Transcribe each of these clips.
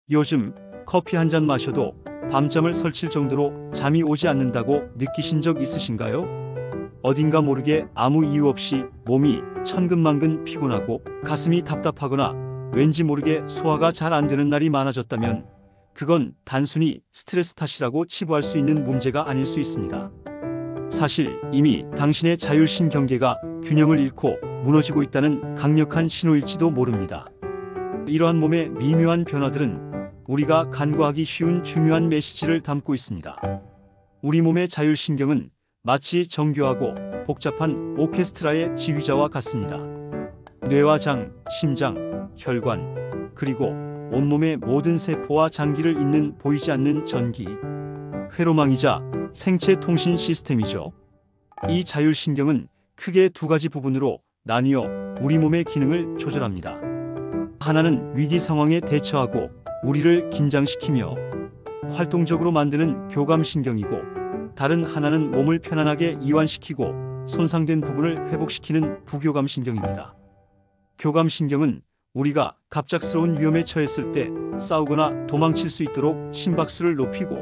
요즘 커피 한 잔 마셔도 밤잠을 설칠 정도로 잠이 오지 않는다고 느끼신 적 있으신가요? 어딘가 모르게 아무 이유 없이 몸이 천근만근 피곤하고 가슴이 답답하거나 왠지 모르게 소화가 잘 안 되는 날이 많아졌다면 그건 단순히 스트레스 탓이라고 치부할 수 있는 문제가 아닐 수 있습니다. 사실 이미 당신의 자율신경계가 균형을 잃고 무너지고 있다는 강력한 신호일지도 모릅니다. 이러한 몸의 미묘한 변화들은 우리가 간과하기 쉬운 중요한 메시지를 담고 있습니다. 우리 몸의 자율신경은 마치 정교하고 복잡한 오케스트라의 지휘자와 같습니다. 뇌와 장, 심장, 혈관, 그리고 온몸의 모든 세포와 장기를 잇는 보이지 않는 전기, 회로망이자 생체 통신 시스템이죠. 이 자율신경은 크게 두 가지 부분으로 나뉘어 우리 몸의 기능을 조절합니다. 하나는 위기 상황에 대처하고 우리를 긴장시키며 활동적으로 만드는 교감신경이고, 다른 하나는 몸을 편안하게 이완시키고 손상된 부분을 회복시키는 부교감신경입니다. 교감신경은 우리가 갑작스러운 위험에 처했을 때 싸우거나 도망칠 수 있도록 심박수를 높이고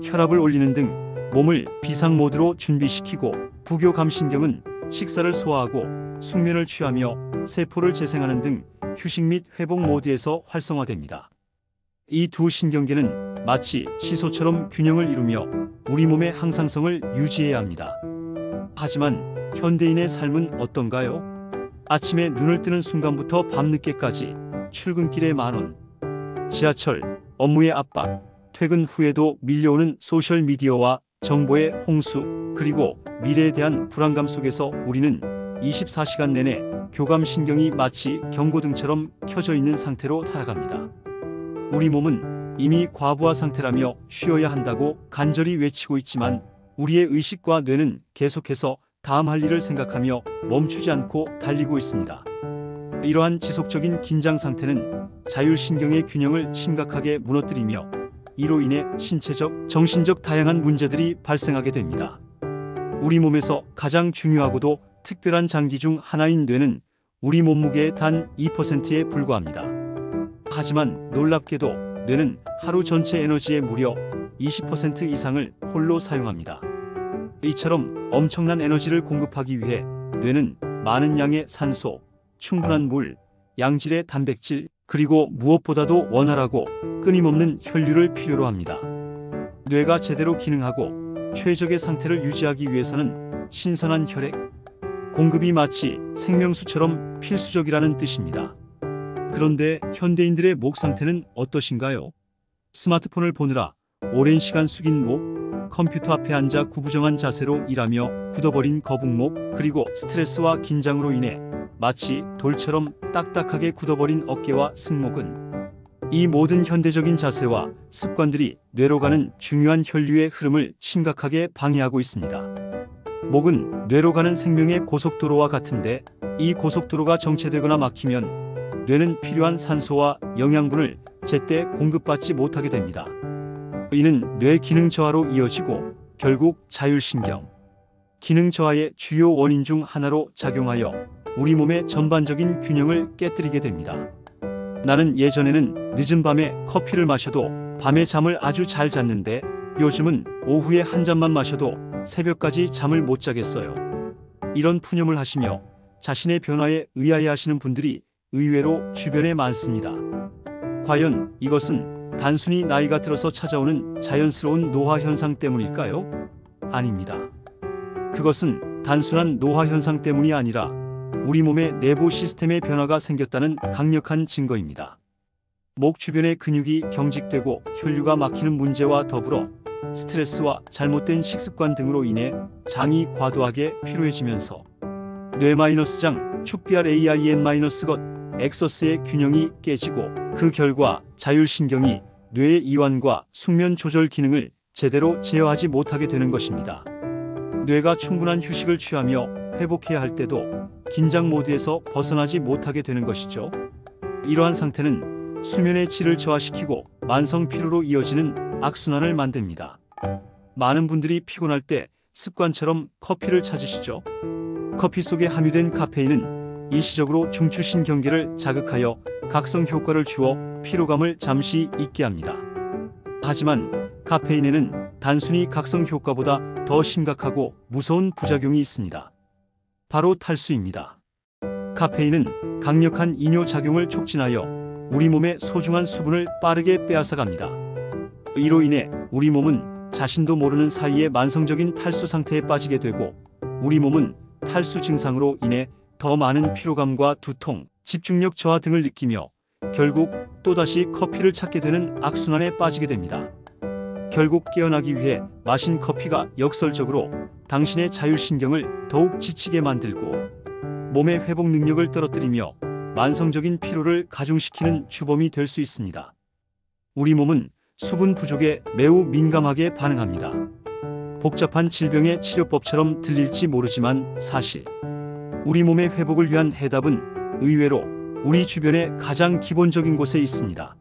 혈압을 올리는 등 몸을 비상모드로 준비시키고, 부교감신경은 식사를 소화하고 숙면을 취하며 세포를 재생하는 등 휴식 및 회복 모드에서 활성화됩니다. 이 두 신경계는 마치 시소처럼 균형을 이루며 우리 몸의 항상성을 유지해야 합니다. 하지만 현대인의 삶은 어떤가요? 아침에 눈을 뜨는 순간부터 밤늦게까지 출근길의 만원, 지하철, 업무의 압박, 퇴근 후에도 밀려오는 소셜미디어와 정보의 홍수, 그리고 미래에 대한 불안감 속에서 우리는 24시간 내내 교감신경이 마치 경고등처럼 켜져 있는 상태로 살아갑니다. 우리 몸은 이미 과부하 상태라며 쉬어야 한다고 간절히 외치고 있지만 우리의 의식과 뇌는 계속해서 다음 할 일을 생각하며 멈추지 않고 달리고 있습니다. 이러한 지속적인 긴장 상태는 자율신경의 균형을 심각하게 무너뜨리며 이로 인해 신체적, 정신적 다양한 문제들이 발생하게 됩니다. 우리 몸에서 가장 중요하고도 특별한 장기 중 하나인 뇌는 우리 몸무게의 단 2%에 불과합니다. 하지만 놀랍게도 뇌는 하루 전체 에너지의 무려 20% 이상을 홀로 사용합니다. 이처럼 엄청난 에너지를 공급하기 위해 뇌는 많은 양의 산소, 충분한 물, 양질의 단백질, 그리고 무엇보다도 원활하고 끊임없는 혈류를 필요로 합니다. 뇌가 제대로 기능하고 최적의 상태를 유지하기 위해서는 신선한 혈액 공급이 마치 생명수처럼 필수적이라는 뜻입니다. 그런데 현대인들의 목 상태는 어떠신가요? 스마트폰을 보느라 오랜 시간 숙인 목, 컴퓨터 앞에 앉아 구부정한 자세로 일하며 굳어버린 거북목, 그리고 스트레스와 긴장으로 인해 마치 돌처럼 딱딱하게 굳어버린 어깨와 승모근. 이 모든 현대적인 자세와 습관들이 뇌로 가는 중요한 혈류의 흐름을 심각하게 방해하고 있습니다. 목은 뇌로 가는 생명의 고속도로와 같은데, 이 고속도로가 정체되거나 막히면 뇌는 필요한 산소와 영양분을 제때 공급받지 못하게 됩니다. 이는 뇌 기능 저하로 이어지고 결국 자율신경 기능 저하의 주요 원인 중 하나로 작용하여 우리 몸의 전반적인 균형을 깨뜨리게 됩니다. 나는 예전에는 늦은 밤에 커피를 마셔도 밤에 잠을 아주 잘 잤는데 요즘은 오후에 한 잔만 마셔도 새벽까지 잠을 못 자겠어요. 이런 푸념을 하시며 자신의 변화에 의아해하시는 분들이 의외로 주변에 많습니다. 과연 이것은 단순히 나이가 들어서 찾아오는 자연스러운 노화 현상 때문일까요? 아닙니다. 그것은 단순한 노화 현상 때문이 아니라 우리 몸의 내부 시스템의 변화가 생겼다는 강력한 증거입니다. 목 주변의 근육이 경직되고 혈류가 막히는 문제와 더불어 스트레스와 잘못된 식습관 등으로 인해 장이 과도하게 피로해지면서 뇌-장, 축BRAIN-것 엑서스의 균형이 깨지고, 그 결과 자율신경이 뇌의 이완과 숙면 조절 기능을 제대로 제어하지 못하게 되는 것입니다. 뇌가 충분한 휴식을 취하며 회복해야 할 때도 긴장 모드에서 벗어나지 못하게 되는 것이죠. 이러한 상태는 수면의 질을 저하시키고 만성 피로로 이어지는 악순환을 만듭니다. 많은 분들이 피곤할 때 습관처럼 커피를 찾으시죠. 커피 속에 함유된 카페인은 일시적으로 중추신경계를 자극하여 각성 효과를 주어 피로감을 잠시 잊게 합니다. 하지만 카페인에는 단순히 각성 효과보다 더 심각하고 무서운 부작용이 있습니다. 바로 탈수입니다. 카페인은 강력한 이뇨작용을 촉진하여 우리 몸의 소중한 수분을 빠르게 빼앗아갑니다. 이로 인해 우리 몸은 자신도 모르는 사이에 만성적인 탈수 상태에 빠지게 되고, 우리 몸은 탈수 증상으로 인해 더 많은 피로감과 두통, 집중력 저하 등을 느끼며 결국 또다시 커피를 찾게 되는 악순환에 빠지게 됩니다. 결국 깨어나기 위해 마신 커피가 역설적으로 당신의 자율신경을 더욱 지치게 만들고 몸의 회복 능력을 떨어뜨리며 만성적인 피로를 가중시키는 주범이 될 수 있습니다. 우리 몸은 수분 부족에 매우 민감하게 반응합니다. 복잡한 질병의 치료법처럼 들릴지 모르지만 사실 우리 몸의 회복을 위한 해답은 의외로 우리 주변의 가장 기본적인 곳에 있습니다.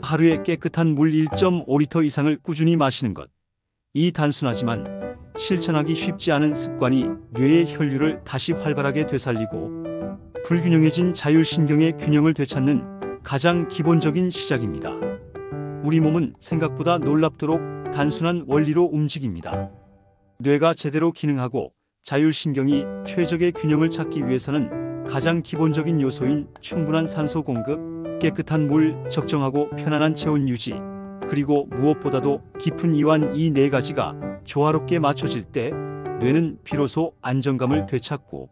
하루에 깨끗한 물 1.5리터 이상을 꾸준히 마시는 것. 이 단순하지만 실천하기 쉽지 않은 습관이 뇌의 혈류를 다시 활발하게 되살리고 불균형해진 자율신경의 균형을 되찾는 가장 기본적인 시작입니다. 우리 몸은 생각보다 놀랍도록 단순한 원리로 움직입니다. 뇌가 제대로 기능하고 자율신경이 최적의 균형을 찾기 위해서는 가장 기본적인 요소인 충분한 산소 공급, 깨끗한 물, 적정하고 편안한 체온 유지, 그리고 무엇보다도 깊은 이완, 이 네 가지가 조화롭게 맞춰질 때 뇌는 비로소 안정감을 되찾고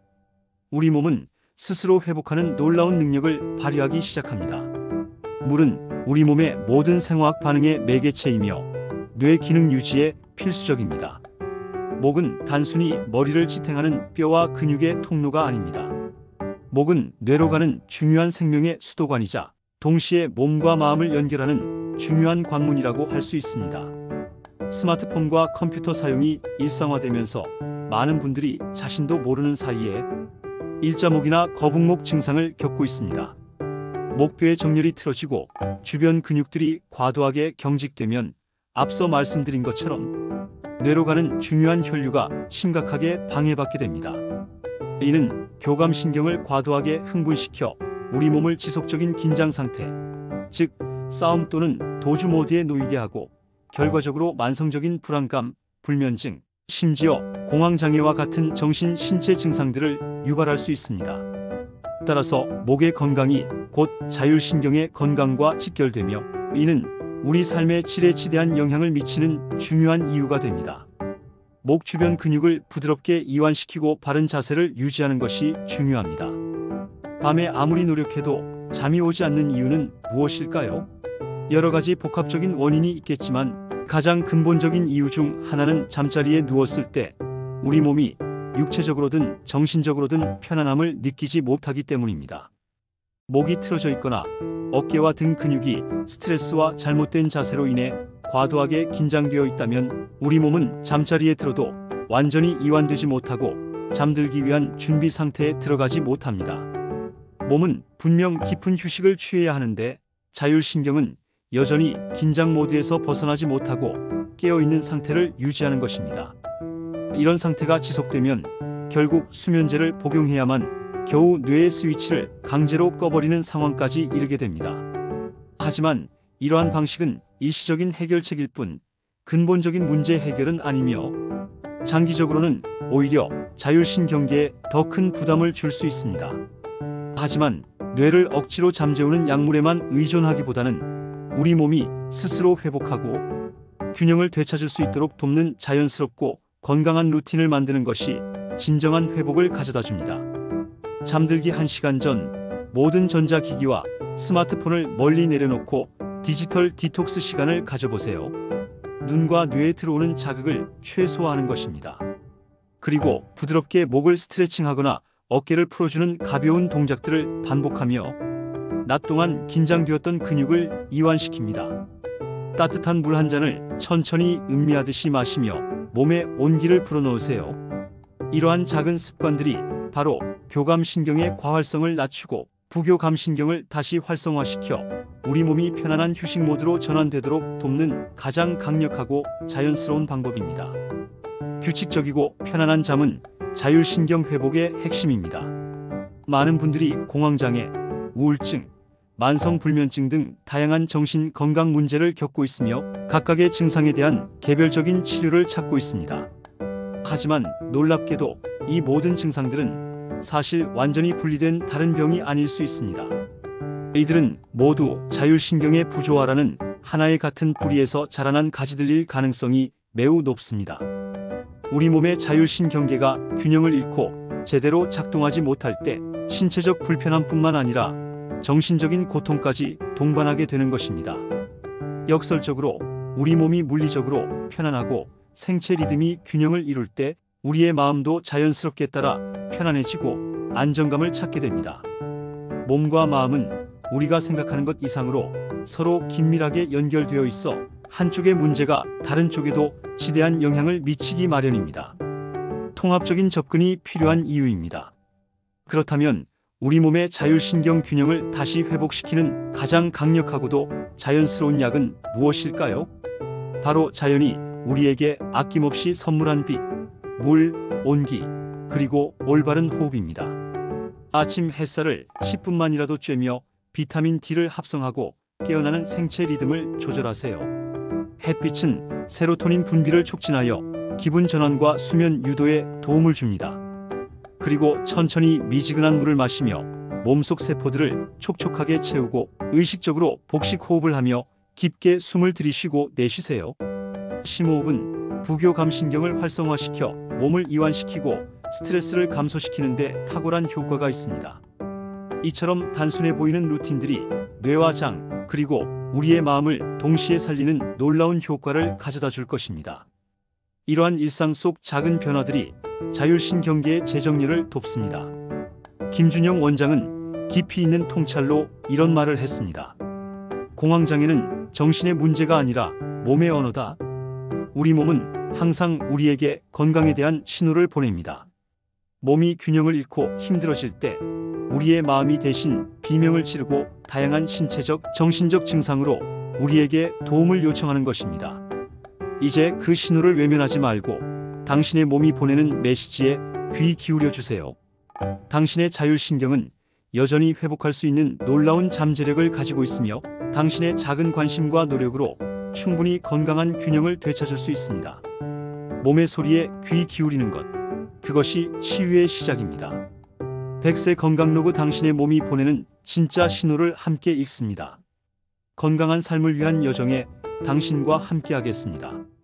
우리 몸은 스스로 회복하는 놀라운 능력을 발휘하기 시작합니다. 물은 우리 몸의 모든 생화학 반응의 매개체이며 뇌 기능 유지에 필수적입니다. 목은 단순히 머리를 지탱하는 뼈와 근육의 통로가 아닙니다. 목은 뇌로 가는 중요한 생명의 수도관이자 동시에 몸과 마음을 연결하는 중요한 관문이라고 할 수 있습니다. 스마트폰과 컴퓨터 사용이 일상화되면서 많은 분들이 자신도 모르는 사이에 일자목이나 거북목 증상을 겪고 있습니다. 목뼈의 정렬이 틀어지고 주변 근육들이 과도하게 경직되면 앞서 말씀드린 것처럼 뇌로 가는 중요한 혈류가 심각하게 방해받게 됩니다. 이는 교감신경을 과도하게 흥분시켜 우리 몸을 지속적인 긴장 상태, 즉 싸움 또는 도주 모드에 놓이게 하고 결과적으로 만성적인 불안감, 불면증, 심지어 공황장애와 같은 정신, 신체 증상들을 유발할 수 있습니다. 따라서 목의 건강이 곧 자율신경의 건강과 직결되며 이는 우리 삶의 질에 지대한 영향을 미치는 중요한 이유가 됩니다. 목 주변 근육을 부드럽게 이완시키고 바른 자세를 유지하는 것이 중요합니다. 밤에 아무리 노력해도 잠이 오지 않는 이유는 무엇일까요? 여러 가지 복합적인 원인이 있겠지만 가장 근본적인 이유 중 하나는 잠자리에 누웠을 때 우리 몸이 육체적으로든 정신적으로든 편안함을 느끼지 못하기 때문입니다. 목이 틀어져 있거나 어깨와 등 근육이 스트레스와 잘못된 자세로 인해 과도하게 긴장되어 있다면 우리 몸은 잠자리에 들어도 완전히 이완되지 못하고 잠들기 위한 준비 상태에 들어가지 못합니다. 몸은 분명 깊은 휴식을 취해야 하는데 자율신경은 여전히 긴장 모드에서 벗어나지 못하고 깨어있는 상태를 유지하는 것입니다. 이런 상태가 지속되면 결국 수면제를 복용해야만 겨우 뇌의 스위치를 강제로 꺼버리는 상황까지 이르게 됩니다. 하지만 이러한 방식은 일시적인 해결책일 뿐 근본적인 문제 해결은 아니며 장기적으로는 오히려 자율신경계에 더 큰 부담을 줄 수 있습니다. 하지만 뇌를 억지로 잠재우는 약물에만 의존하기보다는 우리 몸이 스스로 회복하고 균형을 되찾을 수 있도록 돕는 자연스럽고 건강한 루틴을 만드는 것이 진정한 회복을 가져다 줍니다. 잠들기 1시간 전 모든 전자기기와 스마트폰을 멀리 내려놓고 디지털 디톡스 시간을 가져보세요. 눈과 뇌에 들어오는 자극을 최소화하는 것입니다. 그리고 부드럽게 목을 스트레칭하거나 어깨를 풀어주는 가벼운 동작들을 반복하며 낮 동안 긴장되었던 근육을 이완시킵니다. 따뜻한 물 한 잔을 천천히 음미하듯이 마시며 몸에 온기를 불어넣으세요. 이러한 작은 습관들이 바로 교감신경의 과활성을 낮추고 부교감신경을 다시 활성화시켜 우리 몸이 편안한 휴식 모드로 전환되도록 돕는 가장 강력하고 자연스러운 방법입니다. 규칙적이고 편안한 잠은 자율신경 회복의 핵심입니다. 많은 분들이 공황장애, 우울증, 만성불면증 등 다양한 정신 건강 문제를 겪고 있으며 각각의 증상에 대한 개별적인 치료를 찾고 있습니다. 하지만 놀랍게도 이 모든 증상들은 사실 완전히 분리된 다른 병이 아닐 수 있습니다. 이들은 모두 자율신경의 부조화라는 하나의 같은 뿌리에서 자라난 가지들일 가능성이 매우 높습니다. 우리 몸의 자율신경계가 균형을 잃고 제대로 작동하지 못할 때 신체적 불편함뿐만 아니라 정신적인 고통까지 동반하게 되는 것입니다. 역설적으로 우리 몸이 물리적으로 편안하고 생체 리듬이 균형을 이룰 때 우리의 마음도 자연스럽게 따라 편안해지고 안정감을 찾게 됩니다. 몸과 마음은 우리가 생각하는 것 이상으로 서로 긴밀하게 연결되어 있어 한쪽의 문제가 다른 쪽에도 지대한 영향을 미치기 마련입니다. 통합적인 접근이 필요한 이유입니다. 그렇다면 우리 몸의 자율신경 균형을 다시 회복시키는 가장 강력하고도 자연스러운 약은 무엇일까요? 바로 자연이 우리에게 아낌없이 선물한 빛, 물, 온기, 그리고 올바른 호흡입니다. 아침 햇살을 10분만이라도 쬐며 비타민 D를 합성하고 깨어나는 생체 리듬을 조절하세요. 햇빛은 세로토닌 분비를 촉진하여 기분 전환과 수면 유도에 도움을 줍니다. 그리고 천천히 미지근한 물을 마시며 몸속 세포들을 촉촉하게 채우고 의식적으로 복식 호흡을 하며 깊게 숨을 들이쉬고 내쉬세요. 심호흡은 부교감신경을 활성화시켜 몸을 이완시키고 스트레스를 감소시키는 데 탁월한 효과가 있습니다. 이처럼 단순해 보이는 루틴들이 뇌와 장, 그리고 우리의 마음을 동시에 살리는 놀라운 효과를 가져다 줄 것입니다. 이러한 일상 속 작은 변화들이 자율신경계의 재정리를 돕습니다. 김준영 원장은 깊이 있는 통찰로 이런 말을 했습니다. 공황장애는 정신의 문제가 아니라 몸의 언어다. 우리 몸은 항상 우리에게 건강에 대한 신호를 보냅니다. 몸이 균형을 잃고 힘들어질 때 우리의 마음이 대신 비명을 지르고 다양한 신체적, 정신적 증상으로 우리에게 도움을 요청하는 것입니다. 이제 그 신호를 외면하지 말고 당신의 몸이 보내는 메시지에 귀 기울여 주세요. 당신의 자율신경은 여전히 회복할 수 있는 놀라운 잠재력을 가지고 있으며 당신의 작은 관심과 노력으로 충분히 건강한 균형을 되찾을 수 있습니다. 몸의 소리에 귀 기울이는 것, 그것이 치유의 시작입니다. 100세 건강로그, 당신의 몸이 보내는 진짜 신호를 함께 읽습니다. 건강한 삶을 위한 여정에 당신과 함께하겠습니다.